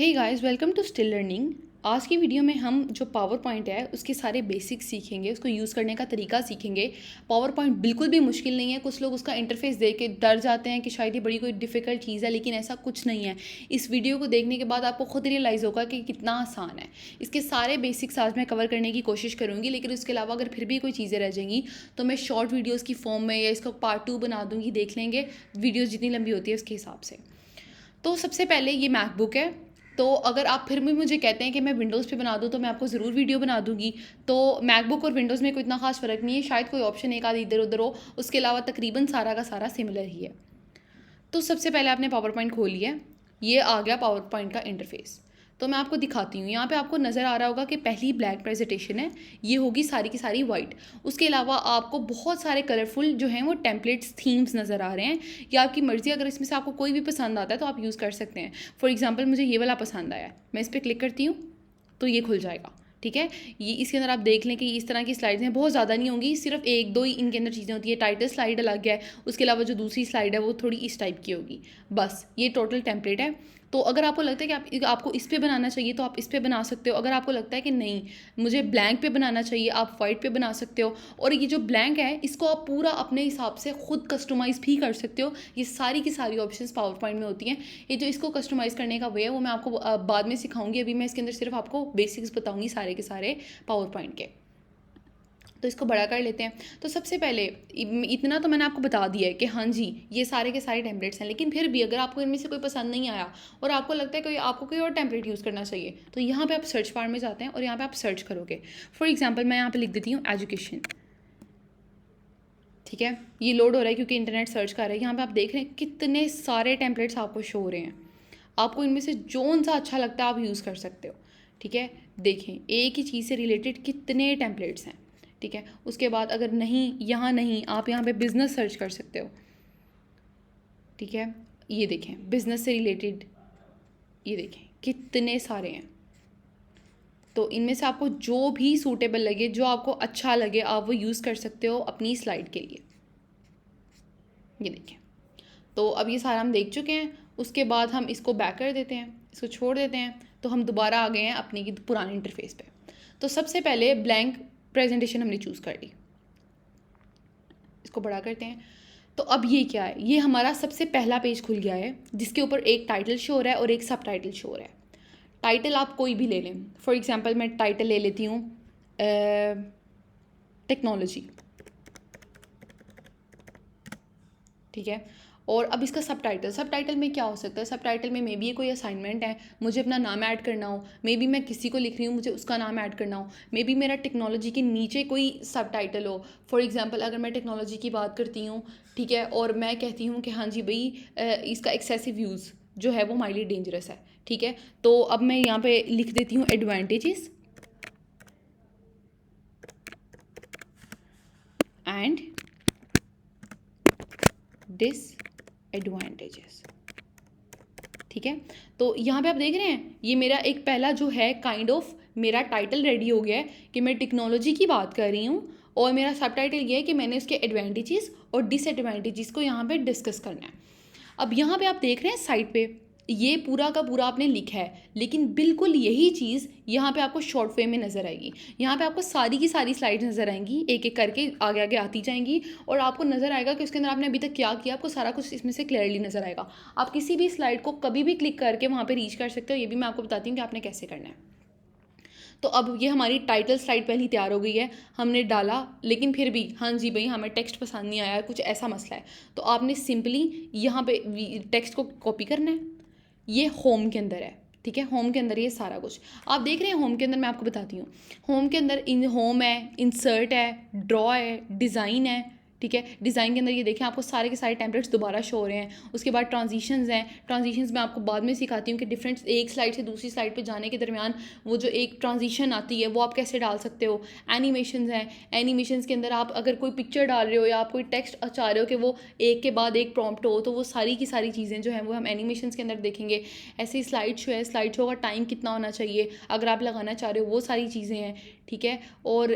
Hey guys, welcome to still learning. आज की video में हम जो पावर पॉइंट है उसके सारे बेसिक्स सीखेंगे, उसको यूज़ करने का तरीका सीखेंगे। पावर पॉइंट बिल्कुल भी मुश्किल नहीं है। कुछ लोग उसका इंटरफेस देख के डर जाते हैं कि शायद ये बड़ी कोई डिफ़िकल्ट चीज़ है, लेकिन ऐसा कुछ नहीं है। इस वीडियो को देखने के बाद आपको खुद रियलाइज़ होगा कि कितना आसान है। इसके सारे बेसिक्स आज मैं कवर करने की कोशिश करूँगी, लेकिन उसके अलावा अगर फिर भी कोई चीज़ें रह जाएंगी तो मैं शॉर्ट वीडियोज़ की फॉर्म में या इसका पार्ट 2 बना दूँगी, देख लेंगे वीडियोज़ जितनी लंबी होती है उसके हिसाब से। तो सबसे पहले ये मैकबुक है। तो अगर आप फिर भी मुझे कहते हैं कि मैं विंडोज़ पे बना दूँ तो मैं आपको ज़रूर वीडियो बना दूँगी। तो मैकबुक और विंडोज़ में कोई इतना खास फ़र्क नहीं है, शायद कोई ऑप्शन एक आध इधर उधर हो, उसके अलावा तकरीबन सारा का सारा सिमिलर ही है। तो सबसे पहले आपने पावर पॉइंट खोल लिया, ये आ गया पावर पॉइंट का इंटरफेस। तो मैं आपको दिखाती हूँ। यहाँ पे आपको नज़र आ रहा होगा कि पहली ब्लैक प्रेजेंटेशन है, ये होगी सारी की सारी वाइट। उसके अलावा आपको बहुत सारे कलरफुल जो हैं वो टेम्पलेट्स, थीम्स नज़र आ रहे हैं। या आपकी मर्ज़ी, अगर इसमें से आपको कोई भी पसंद आता है तो आप यूज़ कर सकते हैं। फॉर एग्जाम्पल मुझे ये वाला पसंद आया है, मैं इस पर क्लिक करती हूँ तो ये खुल जाएगा। ठीक है, ये इसके अंदर आप देख लें कि इस तरह की स्लाइड्स हैं, बहुत ज़्यादा नहीं होंगी, सिर्फ एक दो ही इनके अंदर चीज़ें होती है। टाइटल स्लाइड अलग है, उसके अलावा जो दूसरी स्लाइड है वो थोड़ी इस टाइप की होगी। बस ये टोटल टेम्पलेट है। तो अगर आपको लगता है कि आपको इस पे बनाना चाहिए तो आप इस पे बना सकते हो। अगर आपको लगता है कि नहीं, मुझे ब्लैंक पे बनाना चाहिए, आप वाइट पे बना सकते हो। और ये जो ब्लैंक है इसको आप पूरा अपने हिसाब से खुद कस्टमाइज़ भी कर सकते हो। ये सारी की सारी ऑप्शंस पावर पॉइंट में होती हैं। ये जो इसको कस्टमाइज़ करने का वे है वो मैं आपको बाद में सिखाऊंगी। अभी मैं इसके अंदर सिर्फ आपको बेसिक्स बताऊंगी सारे के सारे पावर पॉइंट के। तो इसको बड़ा कर लेते हैं। तो सबसे पहले इतना तो मैंने आपको बता दिया है कि हाँ जी, ये सारे के सारे टेम्पलेट्स हैं, लेकिन फिर भी अगर आपको इनमें से कोई पसंद नहीं आया और आपको लगता है कि आपको कोई और टेम्पलेट यूज़ करना चाहिए, तो यहाँ पे आप सर्च बार में जाते हैं और यहाँ पे आप सर्च करोगे। फॉर एग्जाम्पल मैं यहाँ पे लिख देती हूँ एजुकेशन। ठीक है, ये लोड हो रहा है क्योंकि इंटरनेट सर्च कर रहा है। यहाँ पे आप देख रहे हैं कितने सारे टेम्पलेट्स आपको शो हो रहे हैं। आपको इनमें से जोन सा अच्छा लगता है आप यूज़ कर सकते हो। ठीक है, देखें एक ही चीज़ से रिलेटेड कितने टेम्पलेट्स हैं। ठीक है, उसके बाद अगर नहीं, यहाँ नहीं, आप यहाँ पे बिज़नेस सर्च कर सकते हो। ठीक है, ये देखें बिज़नेस से रिलेटेड, ये देखें कितने सारे हैं। तो इनमें से आपको जो भी सूटेबल लगे, जो आपको अच्छा लगे, आप वो यूज़ कर सकते हो अपनी स्लाइड के लिए। ये देखें, तो अब ये सारा हम देख चुके हैं। उसके बाद हम इसको बैक कर देते हैं, इसको छोड़ देते हैं। तो हम दोबारा आ गए हैं अपनी की पुराने इंटरफेस पे। तो सबसे पहले ब्लैंक प्रेजेंटेशन हमने चूज़ कर ली, इसको बड़ा करते हैं। तो अब ये क्या है, ये हमारा सबसे पहला पेज खुल गया है जिसके ऊपर एक टाइटल शो हो रहा है और एक सब टाइटल शो हो रहा है। टाइटल आप कोई भी ले लें। फॉर एग्जाम्पल मैं टाइटल ले लेती हूँ टेक्नोलॉजी। ठीक है, और अब इसका सब टाइटल में क्या हो सकता है। सब टाइटल में मे बी ये कोई असाइनमेंट है, मुझे अपना नाम ऐड करना हो। मे बी मैं किसी को लिख रही हूँ, मुझे उसका नाम ऐड करना हो। मे बी मेरा टेक्नोलॉजी के नीचे कोई सब टाइटल हो। फॉर एग्जांपल अगर मैं टेक्नोलॉजी की बात करती हूँ, ठीक है, और मैं कहती हूँ कि हाँ जी भाई, इसका एक्सेसिव यूज़ जो है वो माइली डेंजरस है। ठीक है, तो अब मैं यहाँ पे लिख देती हूँ एडवांटेजेस एंड डिसएडवांटेजेस। ठीक है, तो यहाँ पे आप देख रहे हैं ये मेरा एक पहला जो है काइंड ऑफ मेरा टाइटल रेडी हो गया है कि मैं टेक्नोलॉजी की बात कर रही हूँ। और मेरा सब टाइटल ये है कि मैंने उसके एडवांटेजेस और डिसएडवांटेजेस को यहाँ पे डिस्कस करना है। अब यहाँ पे आप देख रहे हैं साइड पे ये पूरा का पूरा आपने लिखा है, लेकिन बिल्कुल यही चीज़ यहाँ पे आपको शॉर्ट फॉर्म में नज़र आएगी। यहाँ पे आपको सारी की सारी स्लाइड्स नज़र आएंगी, एक एक करके आगे आगे आती जाएंगी, और आपको नज़र आएगा कि उसके अंदर आपने अभी तक क्या किया। आपको सारा कुछ इसमें से क्लियरली नज़र आएगा। आप किसी भी स्लाइड को कभी भी क्लिक करके वहाँ पर रीच कर सकते हो। ये भी मैं आपको बताती हूँ कि आपने कैसे करना है। तो अब ये हमारी टाइटल स्लाइड पहली तैयार हो गई है, हमने डाला, लेकिन फिर भी हाँ जी भाई हमें टेक्स्ट पसंद नहीं आया, कुछ ऐसा मसला है, तो आपने सिंपली यहाँ पे टेक्स्ट को कॉपी करना है। ये होम के अंदर है। ठीक है, होम के अंदर ये सारा कुछ आप देख रहे हैं। होम के अंदर मैं आपको बताती हूँ, होम के अंदर इन होम है, इंसर्ट है, ड्रॉ है, डिज़ाइन है। ठीक है, डिज़ाइन के अंदर ये देखें आपको सारे के सारे टेम्पलेट्स दोबारा शो हो रहे हैं। उसके बाद ट्रांजिशंस हैं। ट्रांजिशंस मैं आपको बाद में सिखाती हूँ कि डिफरेंट एक स्लाइड से दूसरी स्लाइड पे जाने के दरमियान वो जो एक ट्रांजिशन आती है वो आप कैसे डाल सकते हो। एनिमेशंस हैं, एनिमेशंस के अंदर आप अगर कोई पिक्चर डाल रहे हो या आप कोई टेक्स्ट चाह रहे हो कि वो एक के बाद एक प्रॉम्प्ट हो, तो वो सारी की सारी चीज़ें जो हैं वो हम एनिमेशंस के अंदर देखेंगे। ऐसे ही स्लाइड शो है, स्लाइड शो का टाइम कितना होना चाहिए अगर आप लगाना चाह रहे हो, वो सारी चीज़ें हैं। ठीक है, और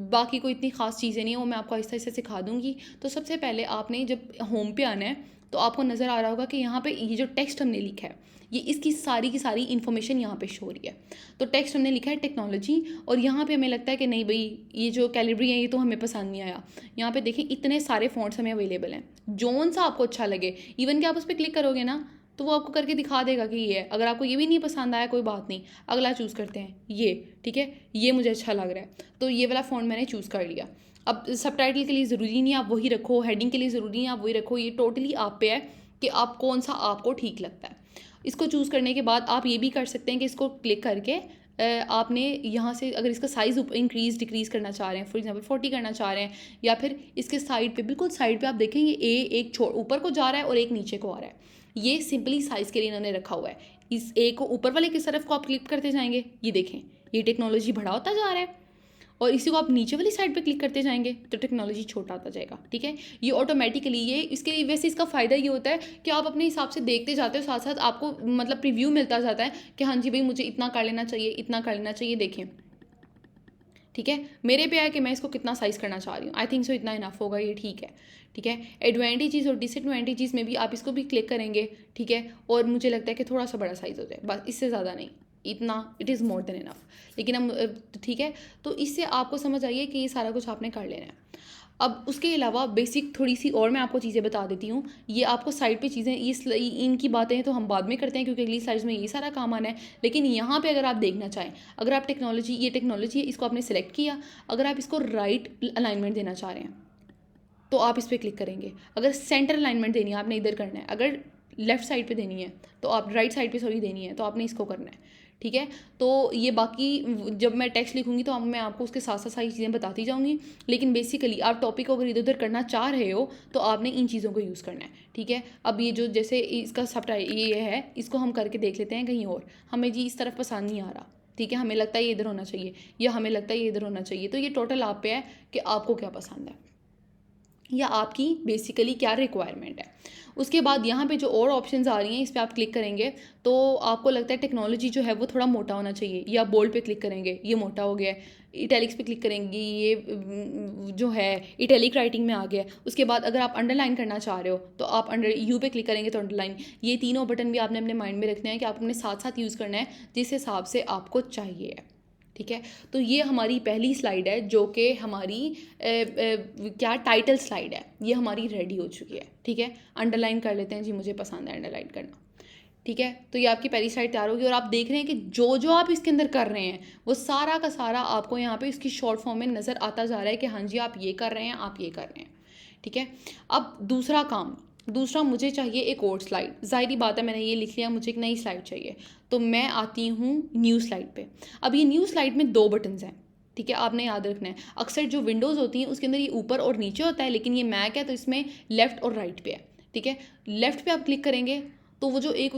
बाकी कोई इतनी ख़ास चीज़ें नहीं है, वो मैं आपको आहिस्ता आहिस्ता सिखा दूँगी। तो सबसे पहले आपने जब होम पे आना है तो आपको नज़र आ रहा होगा कि यहाँ पे ये जो टेक्स्ट हमने लिखा है ये इसकी सारी की सारी इन्फॉर्मेशन यहाँ पे शो हो रही है। तो टेक्स्ट हमने लिखा है टेक्नोलॉजी, और यहाँ पे हमें लगता है कि नहीं भाई ये जो कैलिब्री है ये तो हमें पसंद नहीं आया। यहाँ पे देखें इतने सारे फ़ॉन्ट्स हमें अवेलेबल हैं, जोन सा आपको अच्छा लगे, इवन कि आप उस पर क्लिक करोगे ना तो वो आपको करके दिखा देगा कि ये है। अगर आपको ये भी नहीं पसंद आया कोई बात नहीं, अगला चूज़ करते हैं ये, ठीक है, ये मुझे अच्छा लग रहा है तो ये वाला फ़ॉन्ट मैंने चूज़ कर लिया। अब सबटाइटल के लिए ज़रूरी नहीं आप वही रखो, हेडिंग के लिए ज़रूरी नहीं आप वही रखो, ये टोटली आप पे है कि आप कौन सा आपको ठीक लगता है। इसको चूज़ करने के बाद आप ये भी कर सकते हैं कि इसको क्लिक करके आपने यहाँ से अगर इसका साइज़ इंक्रीज़ डिक्रीज़ करना चाह रहे हैं, फॉर एग्जांपल 40 करना चाह रहे हैं, या फिर इसके साइड पे बिल्कुल साइड पे आप देखेंगे एक ऊपर को जा रहा है और एक नीचे को आ रहा है, ये सिंपली साइज़ के लिए इन्होंने रखा हुआ है। इस ए को ऊपर वाले की तरफ को आप क्लिक करते जाएंगे, ये देखें ये टेक्नोलॉजी बड़ा होता जा रहा है, और इसी को आप नीचे वाली साइड पे क्लिक करते जाएंगे तो टेक्नोलॉजी छोटा होता जाएगा, ठीक है। ये ऑटोमेटिकली ये इसके लिए वैसे इसका फ़ायदा ये होता है कि आप अपने हिसाब से देखते जाते हो, साथ साथ आपको मतलब प्रीव्यू मिलता जाता है कि हाँ जी भाई मुझे इतना कर लेना चाहिए, इतना कर लेना चाहिए। देखें ठीक है, मेरे पे है कि मैं इसको कितना साइज़ करना चाह रही हूँ, आई थिंक सो इतना इनफ होगा, ये ठीक है। ठीक है, एडवांटेजेस और डिसएडवांटेजेस में भी आप इसको भी क्लिक करेंगे, ठीक है, और मुझे लगता है कि थोड़ा सा बड़ा साइज़ हो जाए, बस इससे ज़्यादा नहीं, इतना it is more than enough. लेकिन हम ठीक है, तो इससे आपको समझ आइए कि ये सारा कुछ आपने कर लेना है। अब उसके अलावा बेसिक थोड़ी सी और मैं आपको चीज़ें बता देती हूँ। ये आपको साइड पे चीज़ें इनकी बातें हैं तो हम बाद में करते हैं क्योंकि अगली स्लाइड्स में यही सारा काम आना है। लेकिन यहाँ पे अगर आप देखना चाहें, अगर आप ये टेक्नोलॉजी है इसको आपने सेलेक्ट किया, अगर आप इसको राइट अलाइनमेंट देना चाह रहे हैं तो आप इस पर क्लिक करेंगे। अगर सेंटर अलाइनमेंट देनी है आपने इधर करना है, अगर लेफ्ट साइड पे देनी है तो आप राइट साइड पे सॉरी देनी है तो आपने इसको करना है, ठीक है। तो ये बाकी जब मैं टेक्स्ट लिखूंगी तो मैं आपको उसके साथ साथ सारी चीज़ें बताती जाऊंगी, लेकिन बेसिकली आप टॉपिक को अगर इधर उधर करना चाह रहे हो तो आपने इन चीज़ों को यूज़ करना है, ठीक है। अब ये जो जैसे इसका सबटाइटल ये है, इसको हम करके देख लेते हैं कहीं और, हमें जी इस तरफ पसंद नहीं आ रहा, ठीक है, हमें लगता है ये इधर होना चाहिए या हमें लगता है ये इधर होना चाहिए। तो ये टोटल आप पे है कि आपको क्या पसंद है या आपकी बेसिकली क्या रिक्वायरमेंट है। उसके बाद यहाँ पे जो और ऑप्शंस आ रही हैं इस पर आप क्लिक करेंगे तो आपको लगता है टेक्नोलॉजी जो है वो थोड़ा मोटा होना चाहिए, या बोल्ड पे क्लिक करेंगे ये मोटा हो गया है, इटैलिक्स पे क्लिक करेंगे ये जो है इटैलिक राइटिंग में आ गया है। उसके बाद अगर आप अंडरलाइन करना चाह रहे हो तो आप यू पे क्लिक करेंगे तो अंडरलाइन। ये तीनों बटन भी आपने अपने माइंड में रखने हैं कि आप अपने साथ साथ यूज़ करना है जिस हिसाब से आपको चाहिए है, ठीक है। तो ये हमारी पहली स्लाइड है जो कि हमारी क्या टाइटल स्लाइड है, ये हमारी रेडी हो चुकी है, ठीक है। अंडरलाइन कर लेते हैं जी, मुझे पसंद है अंडरलाइन करना, ठीक है। तो ये आपकी पहली स्लाइड तैयार होगी और आप देख रहे हैं कि जो जो आप इसके अंदर कर रहे हैं वो सारा का सारा आपको यहाँ पे इसकी शॉर्ट फॉर्म में नज़र आता जा रहा है कि हाँ जी आप ये कर रहे हैं, आप ये कर रहे हैं, ठीक है। अब दूसरा मुझे चाहिए एक और स्लाइड, ज़ाहिरी बात है मैंने ये लिख लिया, मुझे एक नई स्लाइड चाहिए, तो मैं आती हूँ न्यू स्लाइड पे। अब ये न्यू स्लाइड में 2 बटन्स हैं, ठीक है, आपने याद रखना है। अक्सर जो विंडोज़ होती हैं उसके अंदर ये ऊपर और नीचे होता है, लेकिन ये मैक है तो इसमें लेफ़्ट और राइट पे है, ठीक है। लेफ़्ट पे आप क्लिक करेंगे तो वो जो एक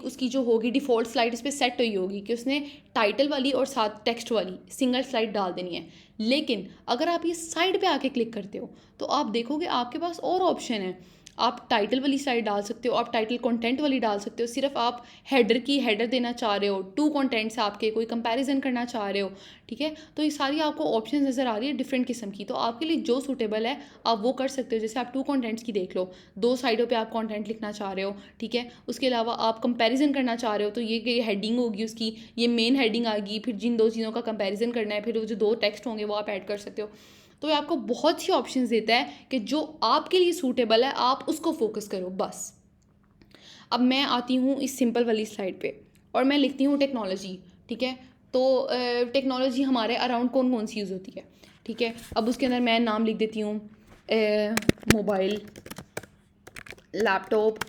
उसकी जो होगी डिफ़ॉल्ट स्लाइड इस पर सेट हुई होगी कि उसने टाइटल वाली और साथ टेक्स्ट वाली सिंगल स्लाइड डाल देनी है। लेकिन अगर आप ये साइड पे आके क्लिक करते हो तो आप देखोगे आपके पास और ऑप्शन है, आप टाइटल वाली स्लाइड डाल सकते हो, आप टाइटल कंटेंट वाली डाल सकते हो, सिर्फ आप हेडर देना चाह रहे हो, 2 कंटेंट से आपके कोई कंपैरिजन करना चाह रहे हो, ठीक है। तो ये सारी आपको ऑप्शन नज़र आ रही है डिफरेंट किस्म की, तो आपके लिए जो सूटेबल है आप वो कर सकते हो। जैसे आप 2 कंटेंट्स की देख लो, 2 साइडों पे आप कंटेंट लिखना चाह रहे हो, ठीक है। उसके अलावा आप कंपैरिजन करना चाह रहे हो तो ये हेडिंग होगी उसकी, ये मेन हेडिंग आएगी, फिर जिन 2 चीज़ों का कंपैरिजन करना है फिर वो जो 2 टेक्स्ट होंगे वो आप ऐड कर सकते हो। तो ये आपको बहुत सी ऑप्शंस देता है कि जो आपके लिए सूटेबल है आप उसको फोकस करो बस। अब मैं आती हूँ इस सिंपल वाली स्लाइड पे और मैं लिखती हूँ टेक्नोलॉजी, ठीक है। तो टेक्नोलॉजी हमारे अराउंड कौन कौन सी यूज़ होती है, ठीक है। अब उसके अंदर मैं नाम लिख देती हूँ मोबाइल, लैपटॉप,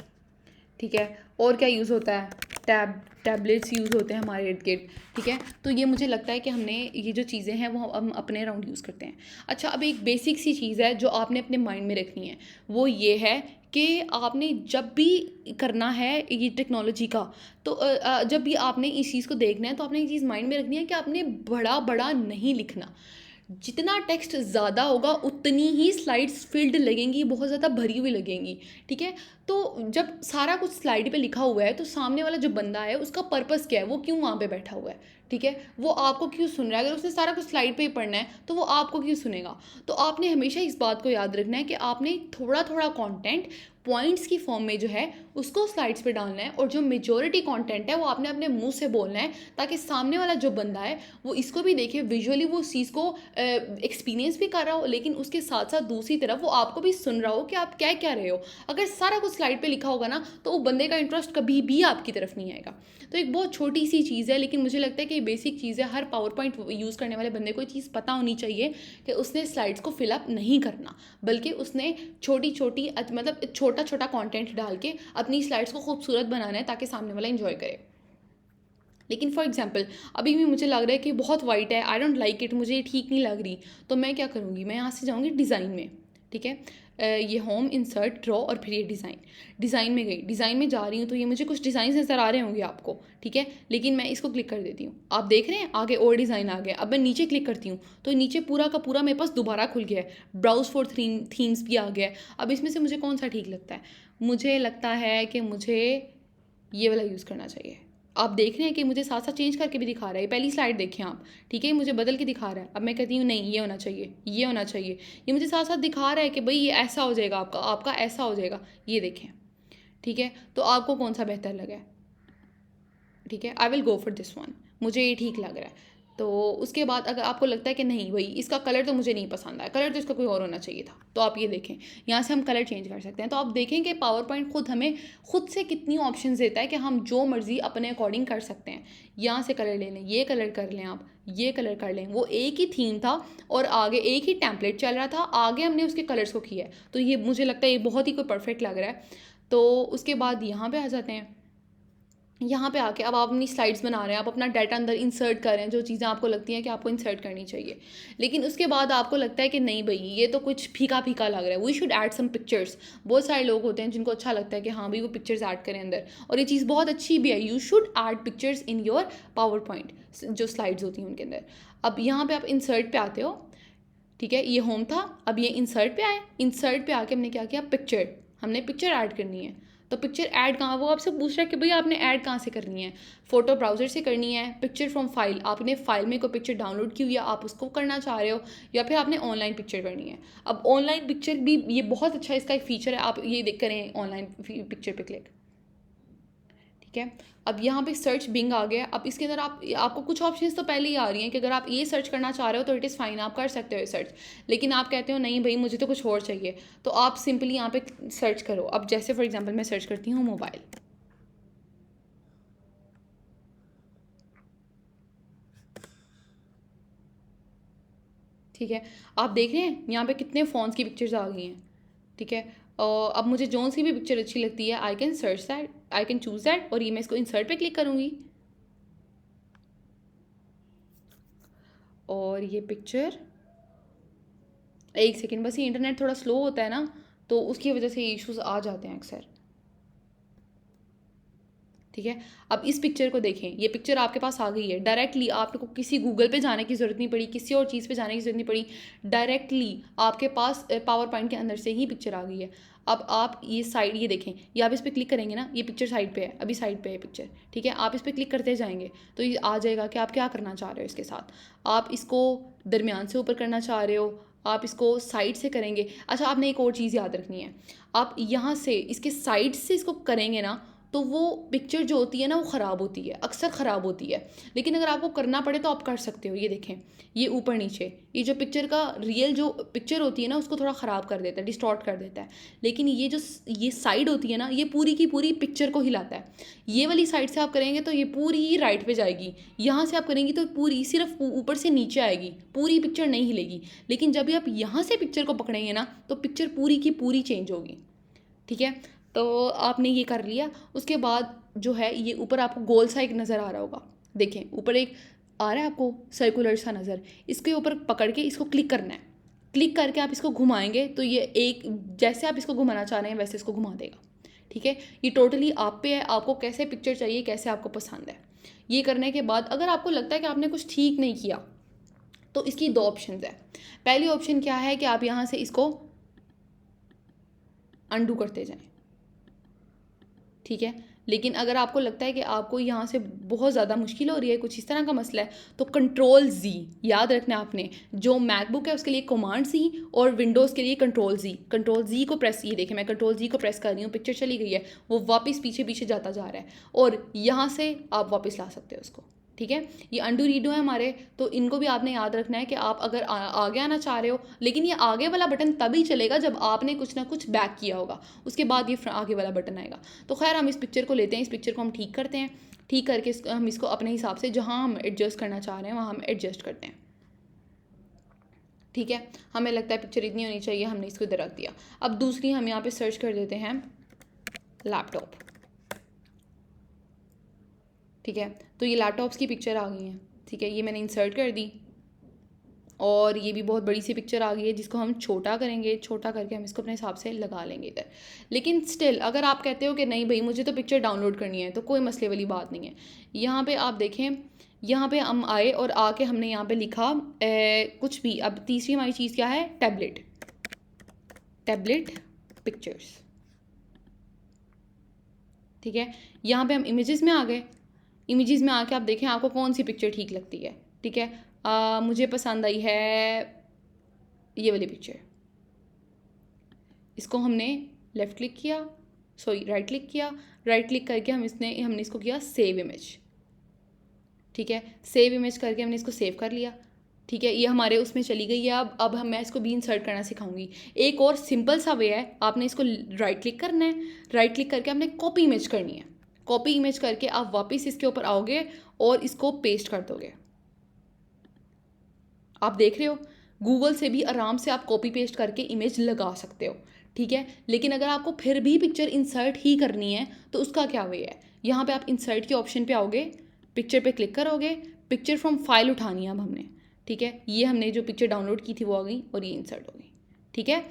ठीक है। और क्या यूज़ होता है, टैबलेट्स यूज़ होते हैं हमारे इर्द गिर्द, ठीक है। तो ये मुझे लगता है कि हमने ये जो चीज़ें हैं वो हम अपने अराउंड यूज़ करते हैं। अच्छा, अब एक बेसिक सी चीज़ है जो आपने अपने माइंड में रखनी है, वो ये है कि आपने जब भी करना है ये टेक्नोलॉजी का, तो जब भी आपने इस चीज़ को देखना है तो आपने ये चीज़ माइंड में रखनी है कि आपने बड़ा बड़ा नहीं लिखना। जितना टेक्स्ट ज़्यादा होगा उतनी ही स्लाइड्स फिल्ड लगेंगी, बहुत ज़्यादा भरी हुई लगेंगी, ठीक है। तो जब सारा कुछ स्लाइड पे लिखा हुआ है तो सामने वाला जो बंदा है उसका पर्पस क्या है, वो क्यों वहाँ पे बैठा हुआ है, ठीक है, वो आपको क्यों सुन रहा है। अगर उसने सारा कुछ स्लाइड पे ही पढ़ना है तो वो आपको क्यों सुनेगा। तो आपने हमेशा इस बात को याद रखना है कि आपने थोड़ा थोड़ा कंटेंट पॉइंट्स की फॉर्म में जो है उसको स्लाइड्स पे डालना है, और जो मेजॉरिटी कंटेंट है वो आपने अपने मुंह से बोलना है, ताकि सामने वाला जो बंदा है वो इसको भी देखे, विजुअली वो उस चीज़ को एक्सपीरियंस भी कर रहा हो, लेकिन उसके साथ साथ दूसरी तरफ वो आपको भी सुन रहा हो कि आप क्या क्या रहे हो। अगर सारा कुछ स्लाइड पे लिखा होगा ना तो वो बंदे का इंटरेस्ट कभी भी आपकी तरफ नहीं आएगा। तो एक बहुत छोटी सी चीज़ है, लेकिन मुझे लगता है कि बेसिक चीज़ है, हर पावर पॉइंट यूज़ करने वाले बंदे को ये चीज़ पता होनी चाहिए कि उसने स्लाइड्स को फिलअप नहीं करना, बल्कि उसने छोटी छोटी मतलब छोटा छोटा कंटेंट डाल के अपनी स्लाइड्स को खूबसूरत बनाना है, ताकि सामने वाला एंजॉय करे। लेकिन फॉर एग्जाम्पल अभी भी मुझे लग रहा है कि बहुत वाइट है, आई डोंट लाइक इट, मुझे ये ठीक नहीं लग रही, तो मैं क्या करूँगी, मैं यहाँ से जाऊँगी डिज़ाइन में, ठीक है, ये होम, इंसर्ट, ड्रॉ, और फिर ये डिज़ाइन में गई। डिज़ाइन में जा रही हूँ तो ये मुझे कुछ डिज़ाइन नज़र आ रहे होंगे आपको, ठीक है, लेकिन मैं इसको क्लिक कर देती हूँ, आप देख रहे हैं आगे और डिज़ाइन आ गया। अब मैं नीचे क्लिक करती हूँ तो नीचे पूरा का पूरा मेरे पास दोबारा खुल गया है, ब्राउज फॉर थीम्स भी आ गया है। अब इसमें से मुझे कौन सा ठीक लगता है, मुझे लगता है कि मुझे ये वाला यूज़ करना चाहिए। आप देख रहे हैं कि मुझे साथ साथ चेंज करके भी दिखा रहा है, पहली स्लाइड देखें आप, ठीक है, मुझे बदल के दिखा रहा है। अब मैं कहती हूँ नहीं, ये होना चाहिए, ये होना चाहिए, ये मुझे साथ साथ दिखा रहा है कि भाई ये ऐसा हो जाएगा, आपका ऐसा हो जाएगा, ये देखें, ठीक है। तो आपको कौन सा बेहतर लगा, ठीक है, I will go for this one, मुझे ये ठीक लग रहा है। तो उसके बाद अगर आपको लगता है कि नहीं भाई इसका कलर तो मुझे नहीं पसंद आया, कलर तो इसका कोई और होना चाहिए था, तो आप ये देखें, यहाँ से हम कलर चेंज कर सकते हैं। तो आप देखें कि पावर पॉइंट खुद हमें खुद से कितनी ऑप्शन देता है कि हम जो मर्ज़ी अपने अकॉर्डिंग कर सकते हैं। यहाँ से कलर ले लें, ये कलर कर लें, आप ये कलर कर लें। वो एक ही थीम था और आगे एक ही टेम्पलेट चल रहा था, आगे हमने उसके कलर्स को किया है, तो ये मुझे लगता है ये बहुत ही कोई परफेक्ट लग रहा है। तो उसके बाद यहाँ पे आ जाते हैं, यहाँ पे आके अब आप अपनी स्लाइड्स बना रहे हैं, आप अपना डाटा अंदर इंसर्ट कर रहे हैं, जो चीज़ें आपको लगती हैं कि आपको इंसर्ट करनी चाहिए। लेकिन उसके बाद आपको लगता है कि नहीं भाई ये तो कुछ फीका फीका लग रहा है, we should add some pictures. बहुत सारे लोग होते हैं जिनको अच्छा लगता है कि हाँ भाई वो पिक्चर्स ऐड करें अंदर, और ये चीज़ बहुत अच्छी भी है, you should add pictures in your power point, जो स्लाइड्स होती हैं उनके अंदर। अब यहाँ पर आप इंसर्ट पे आते हो, ठीक है, ये होम था, अब ये इंसर्ट पे आए, इंसर्ट पे आके हमने क्या किया, पिक्चर, हमने पिक्चर ऐड करनी है। तो पिक्चर ऐड कहाँ, वो आपसे पूछ रहा है कि भाई आपने ऐड कहाँ से करनी है, फोटो ब्राउज़र से करनी है, पिक्चर फ्रॉम फाइल, आपने फाइल में कोई पिक्चर डाउनलोड की हुई है आप उसको करना चाह रहे हो, या फिर आपने ऑनलाइन पिक्चर करनी है। अब ऑनलाइन पिक्चर भी ये बहुत अच्छा इसका एक फीचर है, आप ये देख करें ऑनलाइन पिक्चर पे क्लिक, ठीक है। अब यहाँ पे सर्च बिंग आ गया। अब इसके अंदर आपको कुछ ऑप्शंस तो पहले ही आ रही हैं कि अगर आप ये सर्च करना चाह रहे हो तो इट इज़ फाइन, आप कर सकते हो सर्च, लेकिन आप कहते हो नहीं भाई मुझे तो कुछ और चाहिए, तो आप सिंपली यहाँ पे सर्च करो। अब जैसे फॉर एग्जांपल मैं सर्च करती हूँ मोबाइल, ठीक है, आप देख रहे हैं यहाँ पे कितने फ़ोन्स की पिक्चर्स आ गई हैं, ठीक है। अब मुझे जोन सी भी पिक्चर अच्छी लगती है, I can search that, I can choose that, और ये मैं इसको इंसर्ट पे क्लिक करूँगी, और ये पिक्चर, एक सेकेंड बस, ये इंटरनेट थोड़ा स्लो होता है ना तो उसकी वजह से इश्यूज आ जाते हैं अक्सर, ठीक है। अब इस पिक्चर को देखें, ये पिक्चर आपके पास आ गई है डायरेक्टली, आपको किसी गूगल पे जाने की ज़रूरत नहीं पड़ी, किसी और चीज़ पे जाने की ज़रूरत नहीं पड़ी, डायरेक्टली आपके पास पावर पॉइंट के अंदर से ही पिक्चर आ गई है। अब आप ये साइड, ये देखें, ये आप इस पर क्लिक करेंगे ना, ये पिक्चर साइड पे है, अभी साइड पे है पिक्चर, ठीक है, आप इस पर क्लिक करते जाएंगे तो ये आ जाएगा कि आप क्या करना चाह रहे हो इसके साथ। आप इसको दरमियान से ऊपर करना चाह रहे हो, आप इसको साइड से करेंगे। अच्छा, आपने एक और चीज़ याद रखनी है, आप यहाँ से इसके साइड से इसको करेंगे ना तो वो पिक्चर जो होती है ना वो ख़राब होती है, अक्सर ख़राब होती है, लेकिन अगर आपको करना पड़े तो आप कर सकते हो। ये देखें, ये ऊपर नीचे, ये जो पिक्चर का रियल जो पिक्चर होती है ना उसको थोड़ा ख़राब कर देता है, डिस्टॉर्ट कर देता है, लेकिन ये जो ये साइड होती है ना ये पूरी की पूरी पिक्चर को हिलाता है। ये वाली साइड से आप करेंगे तो ये पूरी राइट पे जाएगी, यहाँ से आप करेंगी तो पूरी सिर्फ ऊपर से नीचे आएगी, पूरी पिक्चर नहीं हिलेगी। लेकिन जब भी आप यहाँ से पिक्चर को पकड़ेंगे ना तो पिक्चर पूरी की पूरी चेंज होगी, ठीक है। तो आपने ये कर लिया। उसके बाद जो है ये ऊपर आपको गोल सा एक नज़र आ रहा होगा, देखें ऊपर एक आ रहा है आपको सर्कुलर सा नज़र, इसके ऊपर पकड़ के इसको क्लिक करना है, क्लिक करके आप इसको घुमाएंगे तो ये एक जैसे आप इसको घुमाना चाह रहे हैं वैसे इसको घुमा देगा, ठीक है। ये टोटली आप पे है, आपको कैसे पिक्चर चाहिए, कैसे आपको पसंद है। ये करने के बाद अगर आपको लगता है कि आपने कुछ ठीक नहीं किया तो इसकी दो ऑप्शन है। पहली ऑप्शन क्या है कि आप यहाँ से इसको अंडू करते जाएं, ठीक है, लेकिन अगर आपको लगता है कि आपको यहाँ से बहुत ज़्यादा मुश्किल हो रही है, कुछ इस तरह का मसला है, तो Ctrl+Z याद रखना है आपने। जो मैकबुक है उसके लिए Command+Z और विंडोज़ के लिए Ctrl+Z। Ctrl+Z को प्रेस, ये देखें मैं Ctrl+Z को प्रेस कर रही हूँ, पिक्चर चली गई है, वो वापस पीछे पीछे जाता जा रहा है और यहाँ से आप वापस ला सकते हो उसको। ठीक है, ये अंडू रीडो है हमारे, तो इनको भी आपने याद रखना है कि आप अगर आगे आना चाह रहे हो, लेकिन ये आगे वाला बटन तभी चलेगा जब आपने कुछ ना कुछ बैक किया होगा, उसके बाद ये आगे वाला बटन आएगा। तो खैर हम इस पिक्चर को लेते हैं, इस पिक्चर को हम ठीक करते हैं, ठीक करके हम इसको अपने हिसाब से जहाँ हम एडजस्ट करना चाह रहे हैं वहाँ हम एडजस्ट करते हैं। ठीक है, हमें लगता है पिक्चर इतनी होनी चाहिए, हमने इसको इधर रख दिया। अब दूसरी हम यहाँ पे सर्च कर देते हैं लैपटॉप। ठीक है, तो ये लैपटॉप्स की पिक्चर आ गई है। ठीक है, ये मैंने इंसर्ट कर दी और ये भी बहुत बड़ी सी पिक्चर आ गई है, जिसको हम छोटा करेंगे, छोटा करके हम इसको अपने हिसाब से लगा लेंगे इधर। लेकिन स्टिल अगर आप कहते हो कि नहीं भाई मुझे तो पिक्चर डाउनलोड करनी है, तो कोई मसले वाली बात नहीं है। यहाँ पे आप देखें, यहाँ पे हम आए और आके हमने यहाँ पे लिखा कुछ भी। अब तीसरी हमारी चीज़ क्या है, टैबलेट, टैबलेट पिक्चर्स। ठीक है, यहाँ पे हम इमेजेस में आ गए। इमेजेस में आके आप देखें आपको कौन सी पिक्चर ठीक लगती है। ठीक है, मुझे पसंद आई है ये वाली पिक्चर। इसको हमने लेफ़्ट क्लिक किया, सॉरी राइट क्लिक किया, राइट क्लिक करके हमने इसको किया सेव इमेज। ठीक है, सेव इमेज करके हमने इसको सेव कर लिया। ठीक है, ये हमारे उसमें चली गई है। अब मैं इसको भी इंसर्ट करना सिखाऊंगी। एक और सिंपल सा वे है, आपने इसको राइट क्लिक करना है, राइट क्लिक करके आपने कॉपी इमेज करनी है। कॉपी इमेज करके आप वापस इसके ऊपर आओगे और इसको पेस्ट कर दोगे। आप देख रहे हो, गूगल से भी आराम से आप कॉपी पेस्ट करके इमेज लगा सकते हो। ठीक है, लेकिन अगर आपको फिर भी पिक्चर इंसर्ट ही करनी है तो उसका क्या वे है, यहाँ पे आप इंसर्ट के ऑप्शन पे आओगे, पिक्चर पे क्लिक करोगे, पिक्चर फ्रॉम फाइल उठानी है अब हमने। ठीक है, ये हमने जो पिक्चर डाउनलोड की थी वो आ गई और ये इंसर्ट हो गई। ठीक है,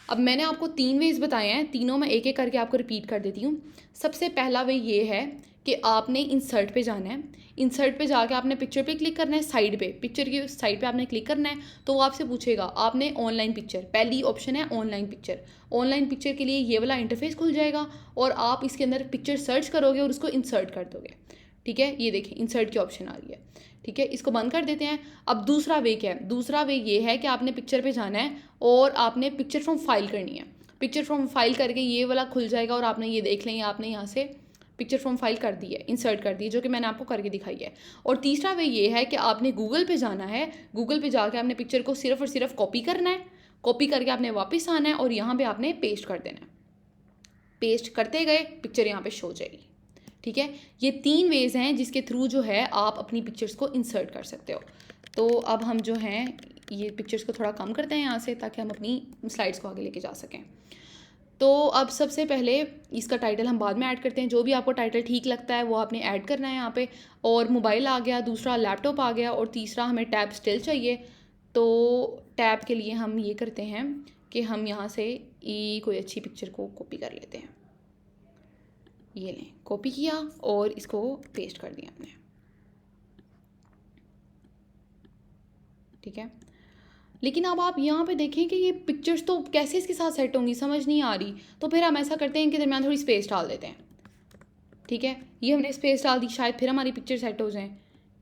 अब मैंने आपको 3 वेज बताए हैं, तीनों मैं एक एक करके आपको रिपीट कर देती हूँ। सबसे पहला वे ये है कि आपने इंसर्ट पे जाना है। इंसर्ट पे जाके आपने पिक्चर पे क्लिक करना है, साइड पे, पिक्चर की साइड पे आपने क्लिक करना है। तो वो आपसे पूछेगा आपने ऑनलाइन पिक्चर, पहली ऑप्शन है ऑनलाइन पिक्चर। ऑनलाइन पिक्चर के लिए ये वाला इंटरफेस खुल जाएगा और आप इसके अंदर पिक्चर सर्च करोगे और उसको इंसर्ट कर दोगे। ठीक है, ये देखिए इंसर्ट की ऑप्शन आ रही है। ठीक है, इसको बंद कर देते हैं। अब दूसरा वे क्या है, दूसरा वे ये है कि आपने पिक्चर पे जाना है और आपने पिक्चर फ्रॉम फाइल करनी है। पिक्चर फ्रॉम फाइल करके ये वाला खुल जाएगा और आपने ये देख लें, आपने यहाँ से पिक्चर फ्रॉम फाइल कर दी है, इंसर्ट कर दी है, जो कि मैंने आपको करके दिखाई है। और तीसरा वे ये है कि आपने गूगल पे जाना है, गूगल पे जाके आपने पिक्चर को सिर्फ और सिर्फ कॉपी करना है, कॉपी करके आपने वापस आना है और यहाँ पे आपने पेस्ट कर देना है। पेस्ट करते गए पिक्चर यहाँ पे शो हो जाएगी। ठीक है, ये 3 वेज हैं जिसके थ्रू जो है आप अपनी पिक्चर्स को इंसर्ट कर सकते हो। तो अब हम जो हैं ये पिक्चर्स को थोड़ा कम करते हैं यहाँ से, ताकि हम अपनी स्लाइड्स को आगे लेके जा सकें। तो अब सबसे पहले इसका टाइटल हम बाद में ऐड करते हैं, जो भी आपको टाइटल ठीक लगता है वो आपने ऐड करना है यहाँ पे। और मोबाइल आ गया, दूसरा लैपटॉप आ गया और तीसरा हमें टैब स्टिल चाहिए। तो टैब के लिए हम ये करते हैं कि हम यहाँ से कोई अच्छी पिक्चर को कॉपी कर लेते हैं। ये लें, कॉपी किया और इसको पेस्ट कर दिया हमने। ठीक है, लेकिन अब आप यहाँ पे देखें कि ये पिक्चर्स तो कैसे इसके साथ सेट होंगी, समझ नहीं आ रही। तो फिर हम ऐसा करते हैं कि दरमियान थोड़ी स्पेस डाल देते हैं। ठीक है, ये हमने स्पेस डाल दी, शायद फिर हमारी पिक्चर सेट हो जाए।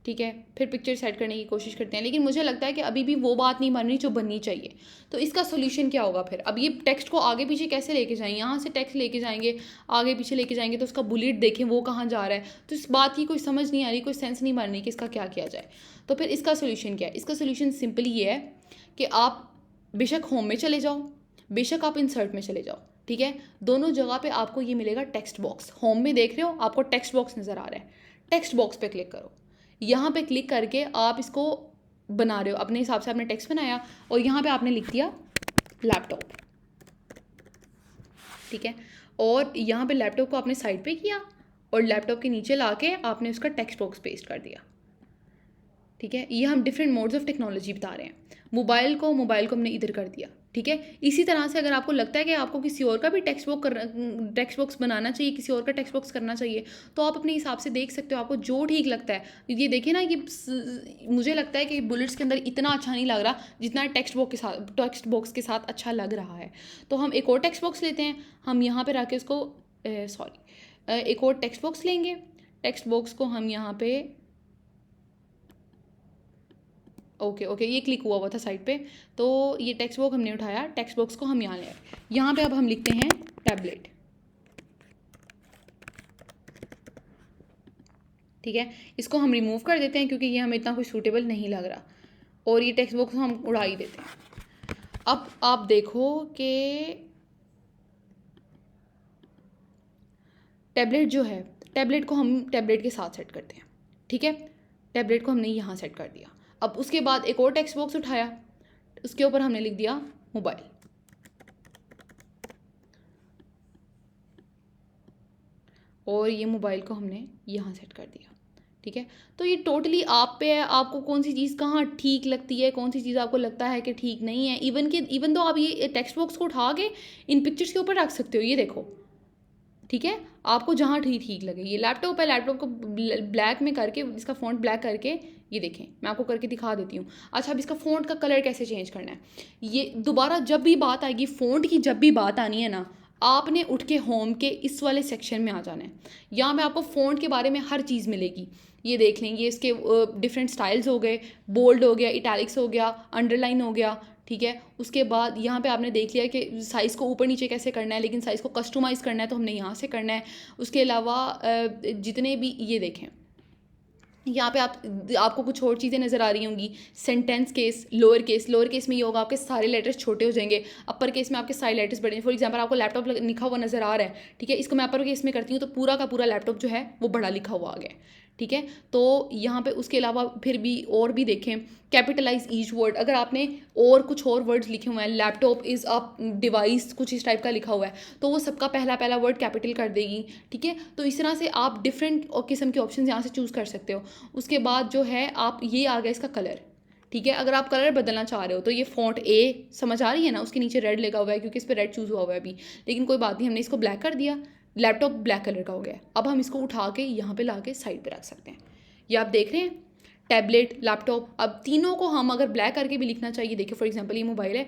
ठीक है, फिर पिक्चर सेट करने की कोशिश करते हैं, लेकिन मुझे लगता है कि अभी भी वो बात नहीं बन रही जो बननी चाहिए। तो इसका सोल्यूशन क्या होगा फिर, अब ये टेक्स्ट को आगे पीछे कैसे लेके जाएंगे, यहाँ से टेक्स्ट लेके जाएंगे, आगे पीछे लेके जाएंगे तो उसका बुलेट देखें वो कहाँ जा रहा है। तो इस बात की कोई समझ नहीं आ रही, कोई सेंस नहीं बन रही कि इसका क्या किया जाए। तो फिर इसका सोल्यूशन क्या है, इसका सोल्यूशन सिंपली ये है कि आप बेशक होम में चले जाओ, बेशक आप इंसर्ट में चले जाओ। ठीक है, दोनों जगह पे आपको ये मिलेगा टेक्स्ट बॉक्स। होम में देख रहे हो आपको टेक्स्ट बॉक्स नज़र आ रहा है, टेक्स्ट बॉक्स पे क्लिक करो। यहाँ पे क्लिक करके आप इसको बना रहे हो अपने हिसाब से, आपने टेक्स्ट बनाया और यहाँ पे आपने लिख दिया लैपटॉप। ठीक है, और यहाँ पे लैपटॉप को आपने साइड पे किया और लैपटॉप के नीचे लाके आपने उसका टेक्स्ट बॉक्स पेस्ट कर दिया। ठीक है, ये हम डिफरेंट मोड्स ऑफ टेक्नोलॉजी बता रहे हैं। मोबाइल को हमने इधर कर दिया। ठीक है, इसी तरह से अगर आपको लगता है कि आपको किसी और का भी टेक्स्ट बॉक्स बनाना चाहिए, किसी और का टेक्स्ट बॉक्स करना चाहिए, तो आप अपने हिसाब से देख सकते हो, आपको जो ठीक लगता है। ये देखिए ना, ये मुझे लगता है कि बुलेट्स के अंदर इतना अच्छा नहीं लग रहा जितना टेक्स्ट बॉक्स के साथ अच्छा लग रहा है। तो हम एक और टेक्स्ट बॉक्स लेते हैं, हम यहाँ पर आके उसको एक और टेक्स्ट बॉक्स लेंगे। टेक्स्ट बॉक्स को हम यहाँ पे ओके ये क्लिक हुआ था साइड पे, तो ये टेक्स्ट बॉक्स हमने उठाया, टेक्स्ट बॉक्स को हम यहाँ ले आए। यहाँ पे अब हम लिखते हैं टैबलेट, ठीक है। इसको हम रिमूव कर देते हैं क्योंकि ये हमें इतना कुछ सूटेबल नहीं लग रहा, और ये टेक्स्ट बॉक्स हम उड़ा ही देते हैं। अब आप देखो कि टैबलेट जो है, टैबलेट को हम टैबलेट के साथ सेट करते हैं, ठीक है। टैबलेट को हमने यहाँ सेट कर दिया। अब उसके बाद एक और टेक्स्ट बॉक्स उठाया, उसके ऊपर हमने लिख दिया मोबाइल, और ये मोबाइल को हमने यहाँ सेट कर दिया, ठीक है। तो ये टोटली आप पे है, आपको कौन सी चीज़ कहाँ ठीक लगती है, कौन सी चीज़ आपको लगता है कि ठीक नहीं है। इवन तो आप ये टेक्स्ट बॉक्स को उठा के इन पिक्चर्स के ऊपर रख सकते हो, ये देखो, ठीक है। आपको जहाँ ठीक लगे। ये लैपटॉप है, लैपटॉप को ब्लैक में करके, इसका फ़ॉन्ट ब्लैक करके, ये देखें मैं आपको करके दिखा देती हूँ। अच्छा, अब इसका फ़ॉन्ट का कलर कैसे चेंज करना है, ये दोबारा जब भी बात आएगी फ़ॉन्ट की, जब भी बात आनी है ना, आपने उठ के होम के इस वाले सेक्शन में आ जाना है। यहाँ पे आपको फ़ॉन्ट के बारे में हर चीज़ मिलेगी। ये देख लें, ये इसके डिफरेंट स्टाइल्स हो गए, बोल्ड हो गया, इटैलिक्स हो गया, अंडरलाइन हो गया, ठीक है। उसके बाद यहाँ पे आपने देख लिया कि साइज़ को ऊपर नीचे कैसे करना है, लेकिन साइज़ को कस्टमाइज़ करना है तो हमने यहाँ से करना है। उसके अलावा जितने भी ये देखें, यहाँ पे आपको कुछ और चीज़ें नज़र आ रही होंगी। सेंटेंस केस, लोअर केस में ये होगा आपके सारे लेटर्स छोटे हो जाएंगे, अपर केस में आपके सारे लेटर्स बड़े। फॉर एग्जांपल आपको लैपटॉप लिखा हुआ नज़र आ रहा है, ठीक है, इसको मैं अपर केस में करती हूँ तो पूरा का पूरा लैपटॉप जो है वो बड़ा लिखा हुआ आ गया, ठीक है। तो यहाँ पे उसके अलावा फिर भी और भी देखें, कैपिटलाइज ईच वर्ड, अगर आपने और कुछ और वर्ड्स लिखे हुए हैं, लैपटॉप इज़ अ डिवाइस कुछ इस टाइप का लिखा हुआ है, तो वो सबका पहला वर्ड कैपिटल कर देगी, ठीक है। तो इस तरह से आप डिफरेंट किस्म के ऑप्शन यहाँ से चूज़ कर सकते हो। उसके बाद जो है आप, ये आ गया इसका कलर, ठीक है। अगर आप कलर बदलना चाह रहे हो तो ये फ़ॉन्ट ए समझ आ रही है ना, उसके नीचे रेड लगा हुआ है क्योंकि इस पर रेड चूज़ हुआ हुआ है अभी, लेकिन कोई बात नहीं, हमने इसको ब्लैक कर दिया, लैपटॉप ब्लैक कलर का हो गया। अब हम इसको उठा के यहाँ पे ला के साइड पे रख सकते हैं। ये आप देख रहे हैं, टैबलेट, लैपटॉप, अब तीनों को हम अगर ब्लैक करके भी लिखना चाहिए, देखिए फॉर एग्जांपल ये मोबाइल है,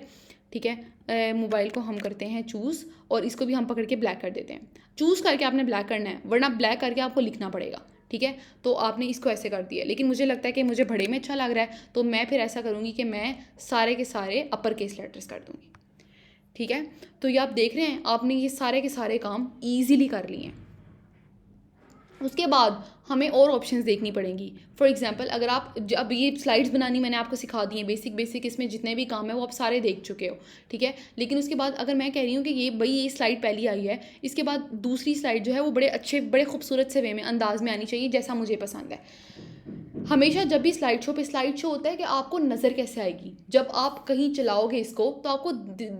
ठीक है। मोबाइल को हम करते हैं चूज़, और इसको भी हम पकड़ के ब्लैक कर देते हैं। चूज़ करके आपने ब्लैक करना है, वरना ब्लैक करके आपको लिखना पड़ेगा, ठीक है। तो आपने इसको ऐसे कर दिया, लेकिन मुझे लगता है कि मुझे बड़े में अच्छा लग रहा है, तो मैं फिर ऐसा करूँगी कि मैं सारे के सारे अपर केस लेटर्स कर दूँगी, ठीक है। तो ये आप देख रहे हैं, आपने ये सारे के सारे काम ईजीली कर लिए हैं। उसके बाद हमें और ऑप्शंस देखनी पड़ेंगी। फॉर एग्जांपल अगर आप, अब ये स्लाइड्स बनानी मैंने आपको सिखा दी हैं, बेसिक इसमें जितने भी काम है वो आप सारे देख चुके हो, ठीक है। लेकिन उसके बाद अगर मैं कह रही हूँ कि ये स्लाइड पहली आई है, इसके बाद दूसरी स्लाइड जो है वो बड़े अच्छे, बड़े खूबसूरत से वे में, अंदाज में आनी चाहिए जैसा मुझे पसंद है। हमेशा जब भी स्लाइड शो होता है कि आपको नज़र कैसे आएगी, जब आप कहीं चलाओगे इसको तो आपको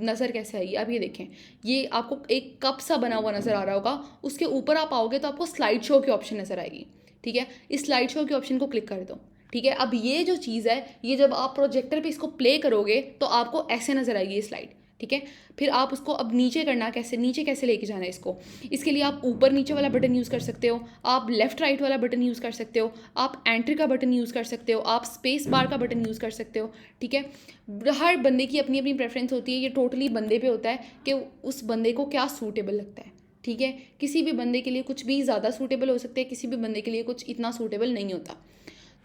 नज़र कैसे आएगी। अब ये देखें, ये आपको एक कप सा बना हुआ नज़र आ रहा होगा, उसके ऊपर आप आओगे तो आपको स्लाइड शो की ऑप्शन नज़र आएगी, ठीक है। इस स्लाइड शो के ऑप्शन को क्लिक कर दो, ठीक है। अब ये जो चीज़ है, ये जब आप प्रोजेक्टर पे इसको प्ले करोगे तो आपको ऐसे नज़र आएगी ये स्लाइड, ठीक है। फिर आप उसको अब नीचे कैसे लेके जाना है इसको, इसके लिए आप ऊपर नीचे वाला बटन यूज़ कर सकते हो, आप लेफ़्ट राइट वाला बटन यूज़ कर सकते हो, आप एंटर का बटन यूज़ कर सकते हो, आप स्पेस बार का बटन यूज़ कर सकते हो, ठीक है। हर बंदे की अपनी अपनी प्रेफरेंस होती है, ये टोटली बंदे पे होता है कि उस बंदे को क्या सूटेबल लगता है, ठीक है। किसी भी बंदे के लिए कुछ भी ज़्यादा सूटेबल हो सकता है, किसी भी बंदे के लिए कुछ इतना सूटेबल नहीं होता।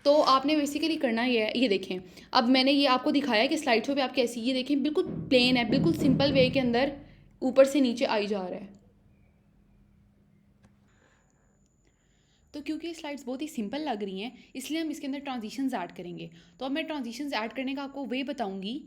तो आपने बेसिकली करना ये देखें, अब मैंने ये आपको दिखाया कि स्लाइड शो पे आप कैसी, ये देखें बिल्कुल प्लेन है, बिल्कुल सिंपल वे के अंदर ऊपर से नीचे आई जा रहा है। तो क्योंकि स्लाइड्स बहुत ही सिंपल लग रही हैं, इसलिए हम इसके अंदर ट्रांजिशंस ऐड करेंगे। तो अब मैं ट्रांजिशंस ऐड करने का आपको वे बताऊंगी।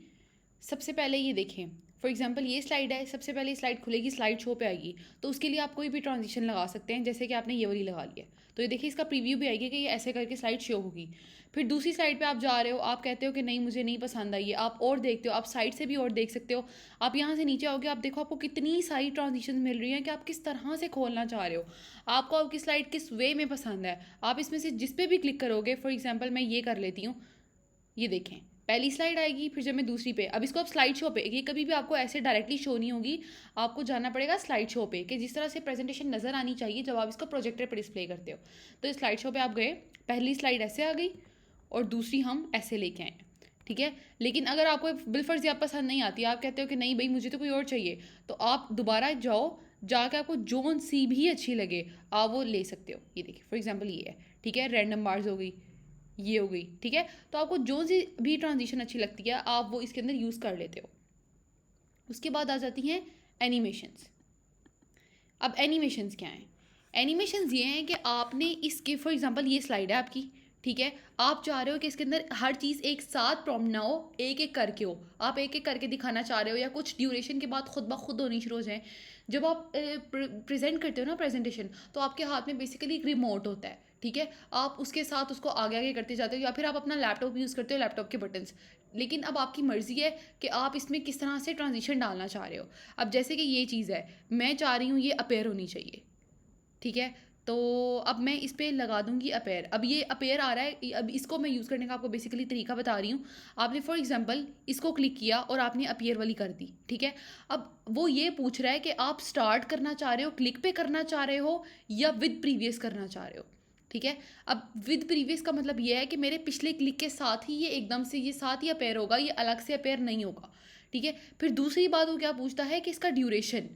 सबसे पहले ये देखें, फॉर एग्जांपल ये स्लाइड है, सबसे पहले स्लाइड खुलेगी, स्लाइड शो पे आएगी, तो उसके लिए आप कोई भी ट्रांजिशन लगा सकते हैं, जैसे कि आपने ये वाली लगा लिया, तो ये देखिए इसका प्रीव्यू भी आएगी कि ये ऐसे करके स्लाइड शो होगी। फिर दूसरी स्लाइड पे आप जा रहे हो, आप कहते हो कि नहीं मुझे नहीं पसंद आई है, आप और देखते हो, आप साइड से भी और देख सकते हो। आप यहाँ से नीचे आओगे, आप देखो आपको कितनी सारी ट्रांजिशन मिल रही हैं कि आप किस तरह से खोलना चाह रहे हो, आपको आपकी स्लाइड किस वे में पसंद है, आप इसमें से जिस पे भी क्लिक करोगे। फॉर एग्जाम्पल मैं ये कर लेती हूँ, ये देखें पहली स्लाइड आएगी, फिर जब मैं दूसरी पे, अब इसको आप स्लाइड शो पे, ये कभी भी आपको ऐसे डायरेक्टली शो नहीं होगी, आपको जाना पड़ेगा स्लाइड शो पे, कि जिस तरह से प्रेजेंटेशन नज़र आनी चाहिए जब आप इसको प्रोजेक्टर पर डिस्प्ले करते हो। तो इस स्लाइड शो पे आप गए, पहली स्लाइड ऐसे आ गई और दूसरी हम ऐसे लेके आए, ठीक है। लेकिन अगर आपको बिलफर्जी आप पसंद नहीं आती, आप कहते हो कि नहीं भाई मुझे तो कोई और चाहिए, तो आप दोबारा जाओ, जाके आपको जोन सी भी अच्छी लगे आप वो ले सकते हो। ये देखिए फॉर एग्जांपल ये है, ठीक है, रैंडम बार्स हो गई, ये हो गई, ठीक है। तो आपको जो सी भी ट्रांजिशन अच्छी लगती है आप वो इसके अंदर यूज़ कर लेते हो। उसके बाद आ जाती हैं एनिमेशंस। अब एनिमेशंस क्या हैं? एनिमेशंस ये हैं कि आपने इसके फॉर एग्जांपल ये स्लाइड है आपकी, ठीक है, आप चाह रहे हो कि इसके अंदर हर चीज़ एक साथ प्रॉम्प्ट ना हो, एक एक करके हो, आप एक एक करके दिखाना चाह रहे हो या कुछ ड्यूरेशन के बाद खुद ब खुद होनी शुरू हो जाए। जब आप प्रेजेंट करते हो ना प्रेजेंटेशन, तो आपके हाथ में बेसिकली एक रिमोट होता है, ठीक है, आप उसके साथ उसको आगे आगे करते जाते हो या फिर आप अपना लैपटॉप यूज़ करते हो, लैपटॉप के बटन्स। लेकिन अब आपकी मर्ज़ी है कि आप इसमें किस तरह से ट्रांजिशन डालना चाह रहे हो। अब जैसे कि ये चीज़ है, मैं चाह रही हूँ ये अपेयर होनी चाहिए, ठीक है, तो अब मैं इस पे लगा दूंगी अपेयर। अब ये अपेयर आ रहा है, अब इसको मैं यूज़ करने का आपको बेसिकली तरीका बता रही हूँ। आपने फॉर एग्जांपल इसको क्लिक किया और आपने अपेयर वाली कर दी, ठीक है। अब वो ये पूछ रहा है कि आप स्टार्ट करना चाह रहे हो, क्लिक पे करना चाह रहे हो या विद प्रीवियस करना चाह रहे हो, ठीक है। अब विद प्रीवियस का मतलब ये है कि मेरे पिछले क्लिक के साथ ही ये एकदम से ये साथ ही अपेयर होगा, ये अलग से अपेयर नहीं होगा, ठीक है। फिर दूसरी बात वो क्या पूछता है कि इसका ड्यूरेशन,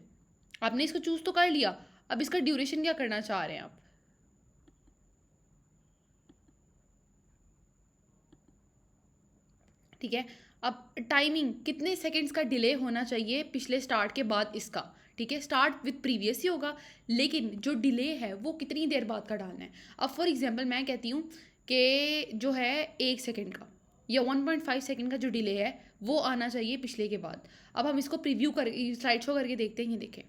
आपने इसको चूज़ तो कर लिया, अब इसका ड्यूरेशन क्या करना चाह रहे हैं आप, ठीक है। अब टाइमिंग कितने सेकंड्स का डिले होना चाहिए पिछले स्टार्ट के बाद इसका, ठीक है, स्टार्ट विद प्रीवियस ही होगा, लेकिन जो डिले है वो कितनी देर बाद का डालना है। अब फॉर एग्जांपल मैं कहती हूँ कि जो है 1 सेकंड का या 1.5 सेकंड का जो डिले है वो आना चाहिए पिछले के बाद। अब हम इसको प्रीव्यू कर स्लाइड शो करके देखते हैं। ये देखें,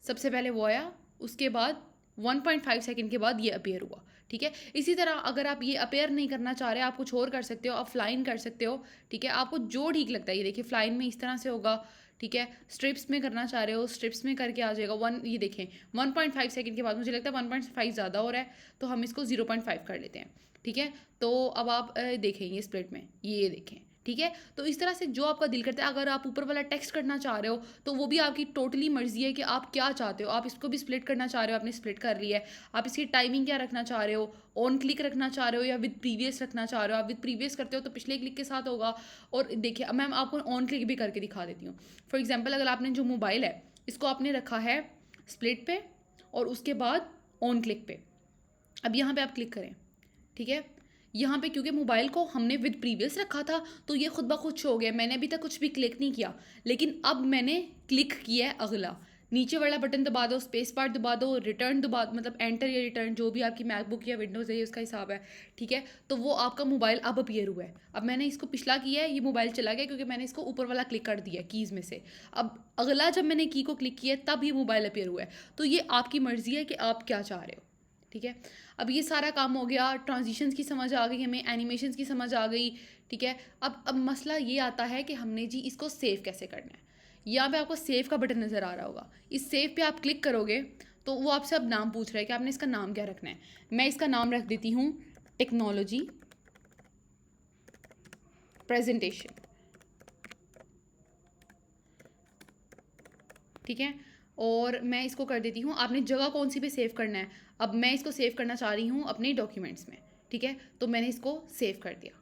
सबसे पहले वो आया, उसके बाद 1.5 सेकंड के बाद ये अपेयर हुआ, ठीक है। इसी तरह अगर आप ये अपेयर नहीं करना चाह रहे आप कुछ और कर सकते हो, आप फ्लाइन कर सकते हो, ठीक है, आपको जो ठीक लगता है। ये देखिए फ्लाइन में इस तरह से होगा, ठीक है। स्ट्रिप्स में करना चाह रहे हो स्ट्रिप्स में करके आ जाएगा ये देखें 1.5 सेकंड के बाद मुझे लगता है 1.5 ज़्यादा हो रहा है, तो हम इसको 0.5 कर लेते हैं, ठीक है। तो अब आप देखें ये स्प्लिट में ये देखें, ठीक है। तो इस तरह से जो आपका दिल करता है, अगर आप ऊपर वाला टेक्स्ट करना चाह रहे हो तो वो भी आपकी टोटली मर्जी है कि आप क्या चाहते हो। आप इसको भी स्प्लिट करना चाह रहे हो, आपने स्प्लिट कर लिया है। आप इसकी टाइमिंग क्या रखना चाह रहे हो, ऑन क्लिक रखना चाह रहे हो या विद प्रीवियस रखना चाह रहे हो। आप विद प्रीवियस करते हो तो पिछले क्लिक के साथ होगा। और देखिए अब मैं आपको ऑन क्लिक भी करके दिखा देती हूँ। फॉर एग्जाम्पल अगर आपने जो मोबाइल है इसको आपने रखा है स्प्लिट पे और उसके बाद ऑन क्लिक पे, अब यहाँ पे आप क्लिक करें, ठीक है। यहाँ पे क्योंकि मोबाइल को हमने विद प्रीवियस रखा था तो ये खुद ब खुद शो हो गया, मैंने अभी तक कुछ भी क्लिक नहीं किया, लेकिन अब मैंने क्लिक किया है अगला, नीचे वाला बटन दबा दो, स्पेस बार दबा दो, रिटर्न दबा मतलब एंटर या रिटर्न जो भी आपकी मैकबुक या विंडोज़ है उसका हिसाब है, ठीक है। तो वो आपका मोबाइल अब अपीयर हुआ है। अब मैंने इसको पिछला किया है, ये मोबाइल चला गया क्योंकि मैंने इसको ऊपर वाला क्लिक कर दिया कीज़ में से। अब अगला जब मैंने की को क्लिक किया तब ये मोबाइल अपीयर हुआ है। तो ये आपकी मर्ज़ी है कि आप क्या चाह रहे हो, ठीक है। अब ये सारा काम हो गया, ट्रांजिशंस की समझ आ गई हमें, एनिमेशंस की समझ आ गई, ठीक है। अब मसला ये आता है कि हमने जी इसको सेव कैसे करना है। यहाँ पे आपको सेव का बटन नज़र आ रहा होगा, इस सेव पे आप क्लिक करोगे तो वो आपसे अब नाम पूछ रहा है कि आपने इसका नाम क्या रखना है। मैं इसका नाम रख देती हूँ टेक्नोलॉजी प्रेजेंटेशन, ठीक है। और मैं इसको कर देती हूँ, आपने जगह कौन सी पे सेव करना है। अब मैं इसको सेव करना चाह रही हूँ अपने डॉक्यूमेंट्स में, ठीक है, तो मैंने इसको सेव कर दिया,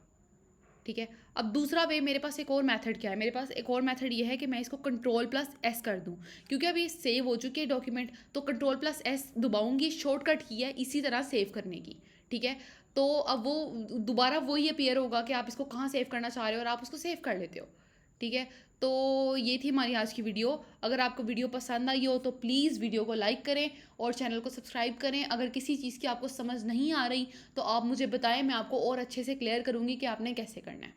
ठीक है। अब दूसरा वे मेरे पास एक और मेथड क्या है, मेरे पास एक और मेथड ये है कि मैं इसको Ctrl+S कर दूं, क्योंकि अब ये सेव हो चुके हैं डॉक्यूमेंट, तो Ctrl+S दबाऊंगी, शॉर्टकट की है इसी तरह सेव करने की, ठीक है। तो अब वो दोबारा वही अपीयर होगा कि आप इसको कहाँ सेव करना चाह रहे हो और आप उसको सेव कर लेते हो, ठीक है। तो ये थी हमारी आज की वीडियो। अगर आपको वीडियो पसंद आई हो तो प्लीज़ वीडियो को लाइक करें और चैनल को सब्सक्राइब करें। अगर किसी चीज़ की आपको समझ नहीं आ रही तो आप मुझे बताएं, मैं आपको और अच्छे से क्लियर करूँगी कि आपने कैसे करना है।